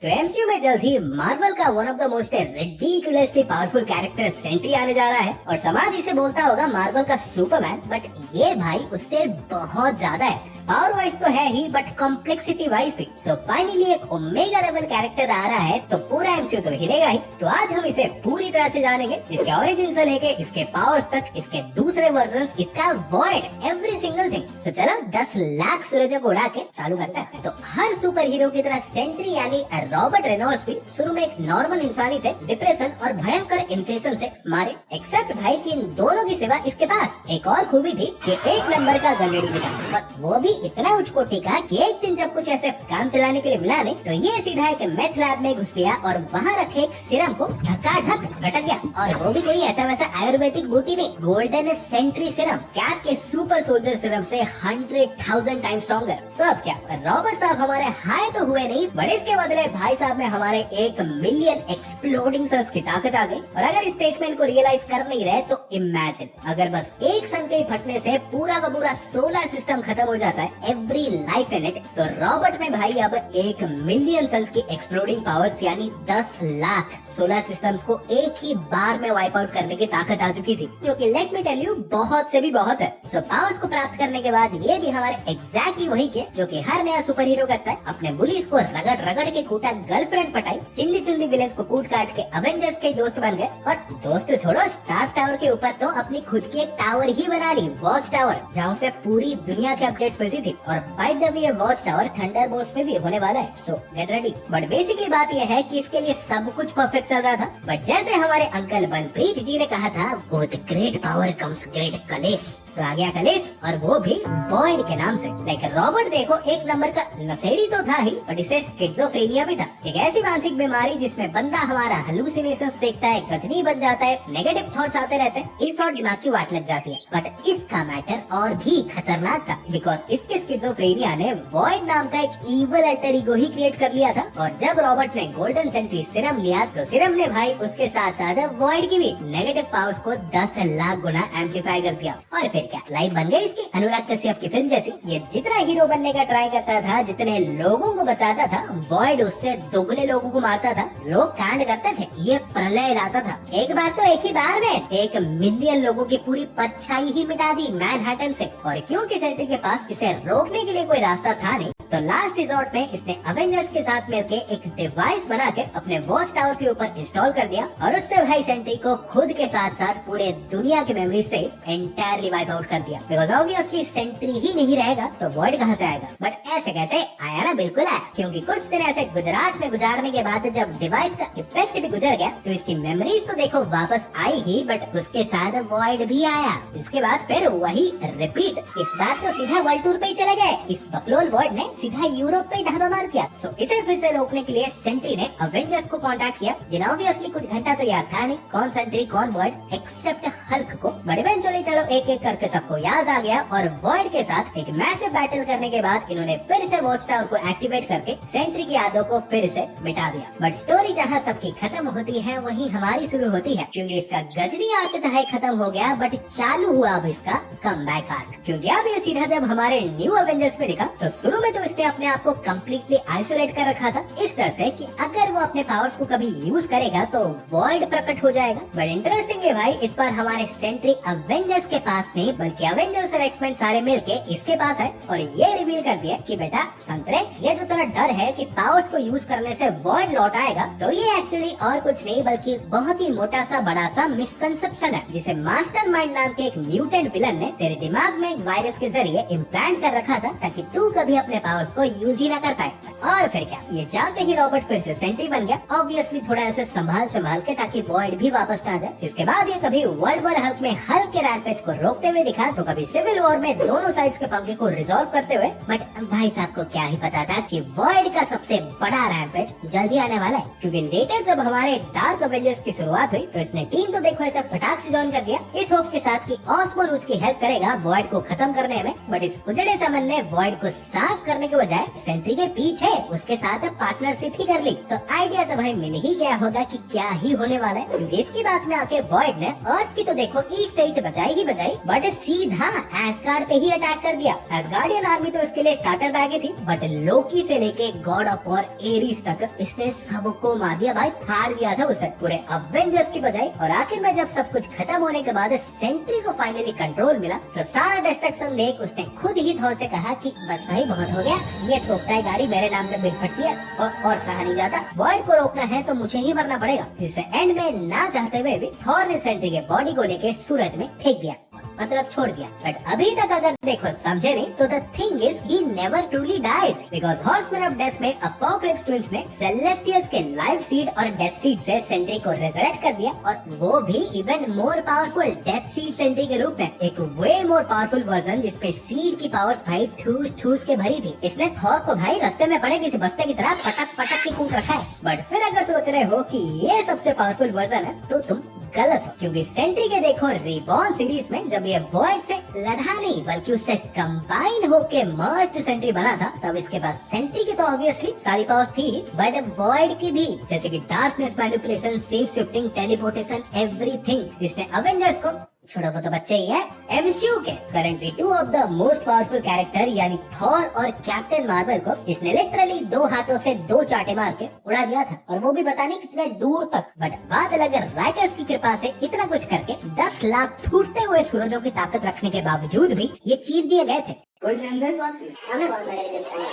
तो एमसीयू में जल्द ही मार्वल का one of the most ridiculously powerful character Sentry आने जा रहा है और समाज इसे बोलता होगा मार्वल का सुपरमैन, बट ये भाई उससे बहुत ज्यादा है। पावर वाइज तो है ही बट कॉम्प्लेक्सिटी वाइज भी। सो फाइनली एक ओमेगा लेवल कैरेक्टर आ रहा है तो पूरा एमसीयू तो हिलेगा ही। तो आज हम इसे पूरी तरह से जानेंगे, इसके ओरिजिन से लेके इसके पावर्स तक, इसके दूसरे वर्जन्स, इसका वॉइड, एवरी सिंगल थिंग। सो चलो 10 लाख सूरज को उड़ा के चालू करते हैं। तो हर सुपर हीरो की तरह सेंट्री यानी रॉबर्ट रेनॉल्ड्स भी शुरू में एक नॉर्मल इंसान ही थे, डिप्रेशन और भयंकर इन्फ्लेशन से मारे। एक्सेप्ट भाई कि इन दोनों की सिवा इसके पास एक और खूबी थी कि एक नंबर का गलेड़ी था, पर वो भी इतना उच्च कोटि का कि एक दिन जब कुछ ऐसे काम चलाने के लिए मिला नहीं तो ये सीधा एक मेथ लैब में घुस गया और वहाँ रखे एक सिरम को धक्का-धक गटक गया। और वो भी कोई ऐसा वैसा आयुर्वेदिक बूटी नहीं, गोल्डन सेंट्री सिरम, कैप के सुपर सोल्जर सिरम से 100,000 टाइम स्ट्रॉन्गर। तो अब क्या, रॉबर्ट साहब हमारे हाई तो हुए नहीं, बट इसके बदले भाई साहब में हमारे 1 मिलियन एक्सप्लोडिंग सन्स की ताकत आ गई। और अगर इस स्टेटमेंट को रियलाइज कर नहीं रहे तो इमेजिन अगर बस एक सन के फटने से पूरा का पूरा सोलर सिस्टम खत्म हो जाता है, एवरी लाइफ इन इट। तो रॉबर्ट में भाई अब 1 मिलियन सन्स की एक्सप्लोडिंग पावर्स यानी 10 लाख सोलर सिस्टम्स को एक ही बार में वाइप आउट करने की ताकत आ चुकी थी, जो कि लेट मी टेल यू बहुत से भी बहुत है। सो पावर्स को प्राप्त करने के बाद ये भी हमारे एग्जैक्टली वही किया जो कि हर नया सुपर हीरो करता है, अपने बुलीज को रगड़ रगड़ के कूटा, गर्लफ्रेंड पटाई, चिंदी चुंदी विलेंस को कूट काट के अवेंजर्स के दोस्त बन गए। और दोस्त छोड़ो, स्टार टावर के ऊपर तो अपनी खुद की एक टावर ही बना ली, वॉच टावर, जहाँ से पूरी दुनिया के अपडेट्स मिलती थी। और बाय द वे ये वॉच टावर थंडरबोल्ट्स में भी होने वाला है, सो गेट रेडी। बट बेसिकली बात यह है कि इसके लिए सब कुछ परफेक्ट चल रहा था, बट जैसे हमारे अंकल बनप्रीत जी ने कहा था, with great power comes great कलेश। तो आ गया कलेश, और वो भी वॉइड के नाम से। लाइक रॉबर्ट देखो एक नंबर का नशेड़ी तो था ही, बट इसे स्किज़ोफ्रेनिया भी था, एक ऐसी मानसिक बीमारी जिसमें बंदा हमारा हेलुसिनेशंस देखता है, गजनी बन जाता है, नेगेटिव थॉट्स आते रहते हैं, इन शॉर्ट दिमाग की वाट लग जाती है। बट इसका मैटर और भी खतरनाक था, बिकॉज इसके स्किज़ोफ्रेनिया ने वॉइड नाम का एक इविल अल्टर ईगो ही क्रिएट कर लिया था। और जब रॉबर्ट ने गोल्डन सेंट्री सिरम लिया तो सिरम ने भाई उसके साथ साथ वॉइड की भी नेगेटिव पावर्स को 10 लाख गुना एम्पलीफाई कर दिया। और फिर क्या लाइफ बन गई इसकी अनुराग कश्यप की फिल्म जैसी। ये जितना हीरो बनने का ट्राई करता था, जितने लोगों को बचाता था, वॉइड उससे दोगुने लोगों को मारता था, लोग कांड करते थे, ये प्रलय लाता था। एक बार तो एक ही बार में 1 मिलियन लोगों की पूरी परछाई ही मिटा दी मैनहट्टन से। और क्योंकि सेंट्री के पास इसे रोकने के लिए कोई रास्ता था नहीं, तो लास्ट रिजॉर्ट में इसने अवेंजर्स के साथ मिलके एक डिवाइस बना के अपने वॉच टावर के ऊपर इंस्टॉल कर दिया और उससे भाई सेंट्री को खुद के साथ साथ पूरे दुनिया की मेमोरी से एंटायरली वाइप आउट कर दिया। बिकॉज ऑब्वियसली सेंट्री ही नहीं रहेगा तो वॉइड कहाँ से आएगा। बट ऐसे कैसे आया ना, बिल्कुल आया, क्योंकि कुछ दिन ऐसे गुजरात में गुजारने के बाद जब डिवाइस का इफेक्ट भी गुजर गया तो इसकी मेमोरीज तो देखो वापस आई ही, बट उसके साथ वॉइड भी आया। इसके बाद फिर वही रिपीट, इस बार तो सीधा वर्ल्ड टूर पे ही चले गए। इस बकलोल वॉइड ने सीधा यूरोप पे धावा मार किया। सो इसे फिर से रोकने के लिए सेंट्री ने अवेंजर्स को कांटेक्ट किया, जिन्हें ऑब्वियसली कुछ घंटा तो याद था नहीं कौन सेंट्री कौन वॉइड एक्सेप्ट हल्क को। बट इवेंचुअली चलो एक एक करके सबको याद आ गया और वॉइड के साथ एक मैसिव बैटल करने के बाद इन्होंने फिर से वॉच टावर को एक्टिवेट करके सेंट्री की यादों को फिर से मिटा दिया। बट स्टोरी जहाँ सबकी खत्म होती है वहीं हमारी शुरू होती है, क्योंकि इसका गजनी आर्क चाहे खत्म हो गया बट चालू हुआ अब इसका कमबैक आर्क। क्योंकि अब ये सीधा जब हमारे न्यू अवेंजर्स में दिखा तो शुरू में तो इसने अपने आप को कम्प्लीटली आइसोलेट कर रखा था, इस तरह से कि अगर वो अपने पावर्स को कभी यूज करेगा तो वॉइड प्रकट हो जाएगा। बट इंटरेस्टिंगली भाई इस बार हमारे सेंट्री अवेंजर्स के पास नहीं बल्कि अवेंजर्स और एक्समेन सारे मिलके इसके पास है और ये रिवील कर दिया कि बेटा संतरे, ये जो तेरा डर है कि पावर्स को यूज करने से वॉइड लौट आएगा, तो ये एक्चुअली और कुछ नहीं बल्कि बहुत ही मोटा सा बड़ा सा मिसकंसेप्शन है, जिसे मास्टरमाइंड नाम के एक म्यूटेंट विलन ने तेरे दिमाग में एक वायरस के जरिए इम्प्लांट कर रखा था ताकि तू कभी अपने पावर्स को यूज ही ना कर पाए। और फिर क्या, ये जानते ही रॉबर्ट फिर से सेंट्री बन गया, ऑब्वियसली थोड़ा ऐसे संभाल के ताकि वॉइड भी वापस ना जाए। इसके बाद ये कभी वर्ल्ड वॉर हल्क में हल्क के रैम्पेज को रोकते हुए दिखा तो कभी सिविल वॉर में दोनों साइड्स के पंगे को रिजॉल्व करते हुए। बट भाई साहब को क्या ही पता था कि वॉइड का सबसे बड़ा रैम्पेज जल्दी आने वाला है, क्योंकि लेटर जब हमारे डार्क अवेंजर्स की शुरुआत हुई तो इसने टीम तो देखो ऐसा फटाक से ज्वाइन कर दिया, इस होप के साथ कि ऑस्बोर्न उसकी हेल्प करेगा वॉइड को खत्म करने में। बट इस उजड़े चमन ने वॉइड को साफ करने के बजाय सेंट्री के पीछे उसके साथ पार्टनरशिप ही कर ली। तो आइडिया तो भाई मिल ही गया होगा कि क्या ही होने वाला है, क्योंकि इसकी बात में आके वॉइड ने अर्थ की तो देखो ईट से ईट बजाई ही बजाई, बट सीधा एस्गार्ड पे ही अटैक कर दिया। एस्गार्डियन आर्मी तो इसके लिए स्टार्टर बैग ही थी, बट लोकी से लेके गॉड ऑफ वॉर एरीज तक इसने सबको मार दिया भाई, फाड़ दिया था उसे पूरे अवेंजर्स की बजाय। और आखिर में जब सब कुछ खत्म होने के बाद सेंट्री को फाइनली कंट्रोल मिला तो सारा डिस्ट्रक्शन देख उसने खुद ही थॉर से कहा कि बस भाई बहुत हो गया, ये ठोकता है गाड़ी मेरे नाम पे बिल फटती है और सहा नहीं जाता, वॉइड को रोकना है तो मुझे ही मरना पड़ेगा। जिससे एंड में ना चाहते हुए भी थॉर ने सेंट्री के बॉडी को लेके सूरज में फेंक दिया, मतलब छोड़ दिया। बट अभी तक अगर देखो समझे नहीं तो the thing is he never truly dies, because Horseman of Death में अपोकलिप्स ट्विंस ने सेलेस्टियल्स के लाइफ सीड और डेथ सीड से सेंट्री को रेजरेक्ट कर दिया, और वो भी even more powerful death seed Sentry के रूप में, एक वे मोर पावरफुल वर्जन जिसपे सीड की पावर्स भाई ठूस ठूस के भरी थी। इसने थॉर को भाई रास्ते में पड़े किसी बस्ते की तरह पटक पटक के कूट रखा है। बट फिर अगर सोच रहे हो कि ये सबसे पावरफुल वर्जन है तो तुम गलत हो, क्योंकि सेंट्री के देखो रिबॉर्न सीरीज में जब ये वॉइड से लड़ा नहीं बल्कि उससे कंबाइन होके मर्ज्ड सेंट्री बना था, तब इसके बाद सेंट्री की तो ऑब्वियसली सारी पावर्स थी, बट वॉइड की भी, जैसे कि darkness manipulation, safe shifting, teleportation, everything. इसने अवेंजर्स को, छोड़ो वो तो बच्चे ही है, एमसीयू के currently 2 of the most powerful character यानी थॉर और कैप्टन मार्वल को इसने लिटरली 2 हाथों से 2 चाटे मार के उड़ा दिया था, और वो भी पता नहीं कितने दूर तक। बट बात अलग है, राइटर्स की कृपा से इतना कुछ करके 10 लाख फूटते हुए सूरजों की ताकत रखने के बावजूद भी ये चीर दिए गए थे। कोई सेंसेस बात नहीं।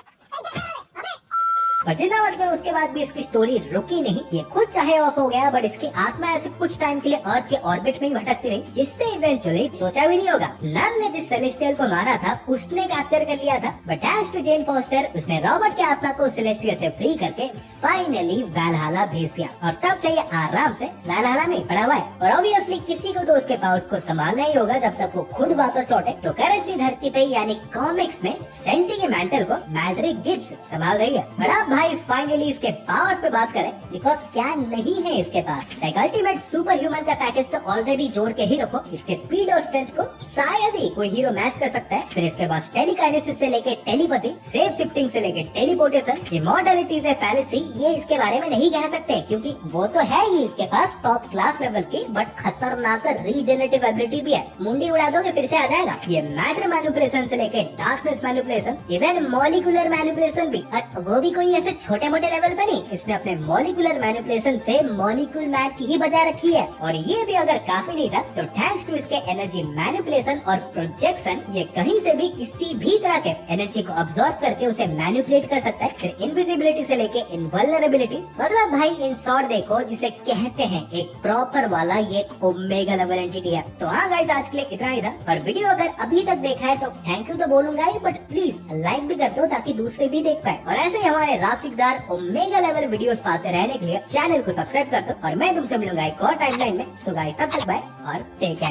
पर जितना मत करो उसके बाद भी इसकी स्टोरी रुकी नहीं, ये खुद चाहे ऑफ हो गया, बट इसकी आत्मा ऐसे कुछ टाइम के लिए अर्थ के ऑर्बिट में ही भटकती रही, जिससे इवेंचुअली सोचा भी नहीं होगा नल ने जिस सेलेस्टियल को मारा था उसने कैप्चर कर लिया था, but thanks to Jane Foster उसने रॉबर्ट की आत्मा को सेलेस्टियल से फ्री करके फाइनली वैलहल्ला भेज दिया, और तब से ये आराम से वैलहल्ला में पड़ा हुआ है। और ऑब्वियसली किसी को तो उसके पावर्स को संभालना ही होगा जब तक वो खुद वापस लौटे। तो करेंटली धरती पे यानी कॉमिक्स में सेंट्री के मैंटल को मैड्रिक गिब्स संभाल रही है। बड़ा भाई फाइनली इसके पावर्स पे बात करें, बिकॉज क्या नहीं है इसके पास। लाइक अल्टीमेट सुपर ह्यूमन का पैकेज तो ऑलरेडी जोड़ के ही रखो, इसके स्पीड और स्ट्रेंथ को शायद ही कोई हीरो मैच कर सकता है। फिर इसके पास टेलीकाइनेसिस से लेके टेलीपैथी, सेफ शिफ्टिंग से लेके टेलीपोर्टेशन, इमॉर्टैलिटी से फैलेसी, ये इसके बारे में नहीं कह सकते क्योंकि वो तो है ही इसके पास टॉप क्लास लेवल की, बट खतरनाक रीजेनरेटिव एबिलिटी भी है। मुंडी उड़ा दोगे फिर से आ जाएगा। ये मैटर मैनिपुलेशन से लेके darkness manipulation, even molecular manipulation भी, और वो भी कोई ऐसे छोटे मोटे लेवल पे नहीं। इसने अपने मॉलिक्यूलर मैनिपुलेशन से मॉलिक्यूल मैप की ही बजा रखी है, और ये भी अगर काफी नहीं था तो थैंक्स टू इसके एनर्जी मैनिपुलेशन और प्रोजेक्शन, ये कहीं से भी किसी भी तरह के एनर्जी को अब्सॉर्ब करके उसे मैनिपुलेट कर सकता है। फिर इनविजिबिलिटी से लेके इनवल्नरेबिलिटी, मतलब भाई इन शॉर्ट देखो जिसे कहते हैं एक प्रॉपर वाला ये ओमेगा लेवल एंटिटी है। तो हाँ गाइस, आज के लिए इतना ही था, पर वीडियो अगर अभी तक देखा है तो थैंक यू तो बोलूंगा ही, बट प्लीज लाइक भी कर दो ताकि दूसरे भी देख पाए। और ऐसे ही हमारे रापचिकदार ओमेगा लेवल वीडियोस पाते रहने के लिए चैनल को सब्सक्राइब कर दो, और मैं तुमसे मिलूंगा एक और टाइमलाइन में। सो गाइस, तब तक बाय और टेक केयर।